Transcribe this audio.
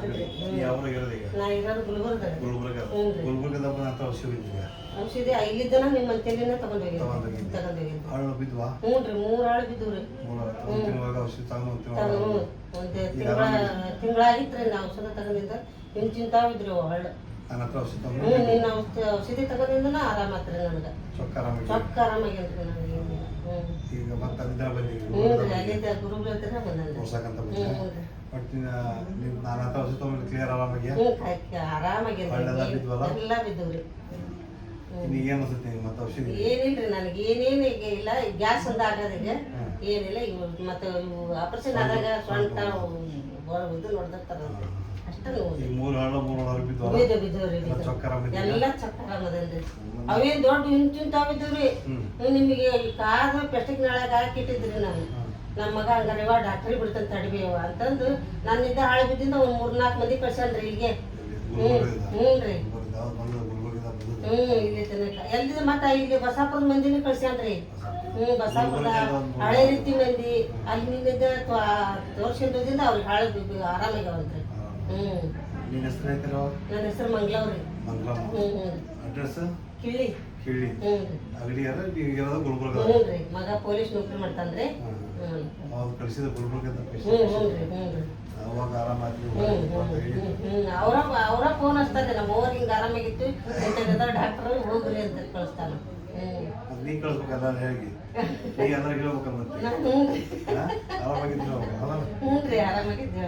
ಇರ್ತೈತ್ರಿ. ಯಾವ ಇರೋದು ಈಗ ನಾ ಇರೋದು ಗುಲ್ಬರ್ಗ. ಗುಲ್ಬರ್ಗದ ಬಂದಂತ ಔಷಧಿ ಇದೆಯಾ? ಔಷಧಿ ಇಲ್ಲಿದ್ದನ ನಿಮ್ಮ ಮಂತೇಲಿನ ತಗೊಂಡೋಗಿ ಹಾಳು ಬಿದ್ವಾ? ಹ್ಞೂ ರೀ 3 ಹಾಳು ಬಿದ್ದವ್ರಿ. ತಿನ್ನುವಾಗ ಔಷಧಿ ತಗೊಂಡು ಒಂದು ತಿಂಗಳಾಗಿತ್ರಿ ನಾ ಔಷಧ ತಗೊಂಡಿದ್ದ ಹಿಂಗೆ ತಿಂತಾವಿದ್ರಿ ಅವು ಹಳ್ಳು. ನನ್ನ ಹತ್ರ ಔಷಧಿ ತಗೊಂಡು ನೀನು ಔಷಧಿ ತಗೊಂಡಿದ್ದನ ಆರಾಮಾತ್ರಿ ನನಗೆ. ಚೊಕ್ಕ ಆರಾಮಾಗೇನ್ರಿ ನನಗೆ. ಈಗ ಮತ್ತೆ ಅಲ್ಲಿಂದ ಬಂದಿವಿ. ಹ್ಞೂ ರೀ ಅಲ್ಲಿಂದ ಗುರುಗಳ ಹತ್ರ ಬಂದನ್ರಿ. ತೋರ್ಸಕಂತ ಬಂದಿವಿ. ಬಟ್ ನೀವು ನನ್ನ ಹತ್ರ ಔಷಧಿ ತಗೊಂಡು ಕ್ಲಿಯರ್ ಆರಾಮಾಗಿ ಆರಾಮಾಗೇನ್ರಿ. ಎಲ್ಲ ಬಿದ್ದವ್ರಿ. ಈಗ ಏನು ಅನ್ಸುತ್ತೆ ಮತ್ತೆ ಔಷಧಿ? ಏನಿಲ್ರಿ ನನಗೆ ಏನೇನು ಈಗ ಇಲ್ಲ. ಗ್ಯಾಸ್ ಒಂದು ಆಗೋದೀಗ ಏನಿಲ್ಲ. ಇವು ಮತ್ತೆ ಇವು ಆಪರೇಷನ್ ಆದಾಗ ಸೊಂಟ ಇದು ನೋಡ್ದತ್ತಾರ ಅಷ್ಟೇ ನೋವು. ಈಗ 3 ಹಾಳು 3 ಹಾಳು ಬಿದ್ದವ್ರಿ. ಎಲ್ಲ ಚಕ್ಕರಾಮದಲ್ರಿ. ಅವೇನ್ ದೊಡ್ಡ ಇಂತಿಂತಾವಿದ್ದವ್ರಿ. ನಿಮಗೆ ಕಾದ ಪೆಸ್ಟಿಕ್ ನಾಳಾಗ ಹಾಕಿಟ್ಟಿದ್ರಿ ನಾನು. ನಮ್ಮ ಮಗ ಹಂಗಾರವ ಡಾಕ್ಟ್ರಿಗೆ ಬಿಡ್ತಾನೆ ತಡಿಬೇವ ಅಂತಂದು ನನ್ನಿಂದ ಹಾಳು ಬಿದ್ದಿಂದ ಒಂದು 3-4 ಮಂದಿ ಕಳ್ಸನ್ರಿ ಇಲ್ಲಿಗೆ. ಹ್ಞೂ ರೀ ಇಲ್ಲಿ ತನಕ ಎಲ್ಲಿದ ಮತ್ತೆ ಇಲ್ಲಿ ಬಸಾಪುರದ ಮಂದಿನೇ ಕಳ್ಸ್ಯಾನ್ರಿ. ಬಸಾಪುರದ ಹಳೆ ರೀತಿ ಮಂದಿ ಅಲ್ಲಿಂದ ತೋರ್ಸ್ಕೊಂಡೋದ್ರಿಂದ ಅವ್ರಿಗೆ ಹಾಳು ಆರಾಮಾಗ್ಯಾವಂತ್ರಿ. ನನ್ನ ಹೆಸರು ಮಂಗ್ಲವ್ರಿ. ಅಡ್ರೆಸ್ ಕಿಳ್ಳಿ. ಗುಲ್ಬರ್ಗ. ಮಗ ಪೊಲೀಸ್ ನೌಕರಿ ಮಾಡ್ತಾನ್ರಿ. ಕಳಿಸಿದ ಗುಲ್ಬರ್ಗದ ಅವಾಗ ಅವ್ರ ಫೋನ್ ಹಚ್ತಾರೆ. ನಮ್ಮ ಅವ್ರ ಹಿಂಗ ಆರಾಮಾಗಿತ್ತು ಡಾಕ್ಟರ್ ಹೋಗ್ರಿ ಅಂತ ಕಳಿಸ್ತಾನ. ನೀ ಕಳ್ಸ್ಬೇಕಲ್ಲ ಹೇಗೆ ನೀ ಎಲ್ಲ ಹೇಳ್ಬೇಕಲ್ಲ ಮತ್ತೆ ಹ್ಞೂ ರೀ ಆರಾಮಾಗಿದ್ದು.